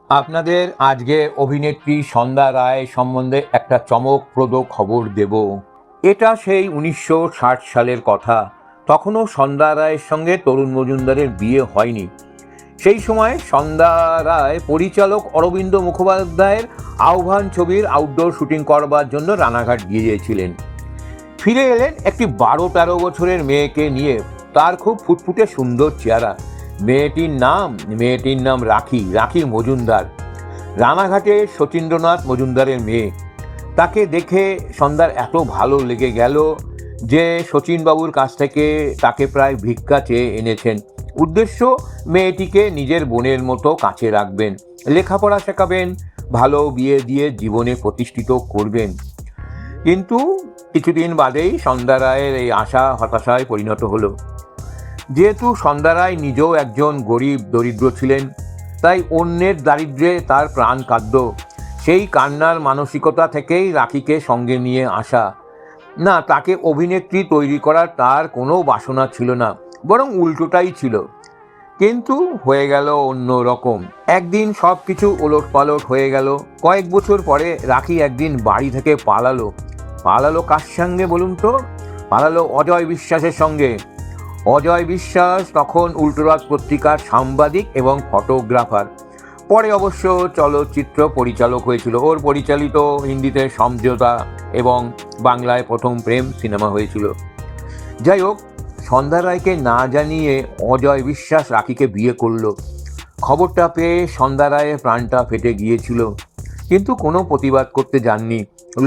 আপনাদের আজকে অভিনেত্রী সন্ধ্যা রায় সম্বন্ধে একটা চমকপ্রদ খবর দেব। এটা সেই 1960 সালের কথা। তখনও সন্ধ্যা রায়ের সঙ্গে তরুণ মজুমদারের বিয়ে হয়নি। সেই সময় সন্ধ্যা রায় পরিচালক অরবিন্দ মুখোপাধ্যায়ের আহ্বান ছবির আউটডোর শুটিং করবার জন্য রানাঘাট গিয়েছিলেন। ফিরে এলেন একটি 12-13 বছরের মেয়েকে নিয়ে। তার খুব ফুটফুটে সুন্দর চেহারা। মেয়েটির নাম রাখি মজুমদার, রানাঘাটে শচীন্দ্রনাথ মজুমদারের মেয়ে। তাকে দেখে সন্ধ্যার এত ভালো লেগে গেল যে শচীনবাবুর কাছ থেকে তাকে প্রায় ভিক্ষা চেয়ে এনেছেন। উদ্দেশ্য, মেয়েটিকে নিজের বোনের মতো কাছে রাখবেন, লেখাপড়া শেখাবেন, ভালো বিয়ে দিয়ে জীবনে প্রতিষ্ঠিত করবেন। কিন্তু কিছুদিন বাদেই সন্ধ্যা রায়ের এই আশা হতাশায় পরিণত হলো। যেহেতু সন্ধ্যা রায় নিজেও একজন গরিব দরিদ্র ছিলেন, তাই অন্যের দারিদ্র্যে তার প্রাণ কাঁদত। সেই কান্নার মানসিকতা থেকেই রাখিকে সঙ্গে নিয়ে আসা। না, তাকে অভিনেত্রী তৈরি করার তার কোনো বাসনা ছিল না, বরং উল্টোটাই ছিল। কিন্তু হয়ে গেল অন্য রকম। একদিন সব কিছু ওলটপালট হয়ে গেল। কয়েক বছর পরে রাখি একদিন বাড়ি থেকে পালালো কার সঙ্গে বলুন তো? পালালো অজয় বিশ্বাসের সঙ্গে। অজয় বিশ্বাস তখন উল্টোরাত পত্রিকার সাংবাদিক এবং ফটোগ্রাফার। পরে অবশ্য চলচ্চিত্র পরিচালক হয়েছিল। ওর পরিচালিত হিন্দিতে সমঝোতা এবং বাংলায় প্রথম প্রেম সিনেমা হয়েছিল। যাই হোক, সন্ধ্যা রায়কে না জানিয়ে অজয় বিশ্বাস রাখিকে বিয়ে করলো। খবরটা পেয়ে সন্ধ্যা রায়ের প্রাণটা ফেটে গিয়েছিল, কিন্তু কোনো প্রতিবাদ করতে যাননি,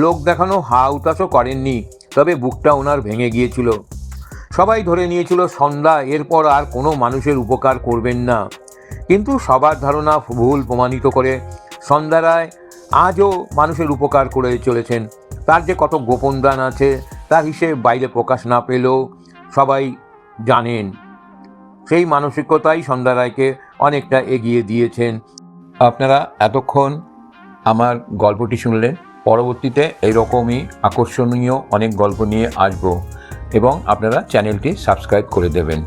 লোক দেখানো হা উতাশও করেননি। তবে বুকটা ওনার ভেঙে গিয়েছিল। সবাই ধরে নিয়েছিল সন্ধ্যা এরপর আর কোনো মানুষের উপকার করবেন না। কিন্তু সবার ধারণা ভুল প্রমাণিত করে সন্ধ্যা রায় আজও মানুষের উপকার করে চলেছেন। তার যে কত গোপন দান আছে তার হিসেব বাইরে প্রকাশ না পেলেও সবাই জানেন। সেই মানসিকতাই সন্ধ্যা রায়কে অনেকটা এগিয়ে দিয়েছেন। আপনারা এতক্ষণ আমার গল্পটি শুনলেন। পরবর্তীতে এইরকমই আকর্ষণীয় অনেক গল্প নিয়ে আসবো এবং আপনারা চ্যানেলটি সাবস্ক্রাইব করে দেবেন।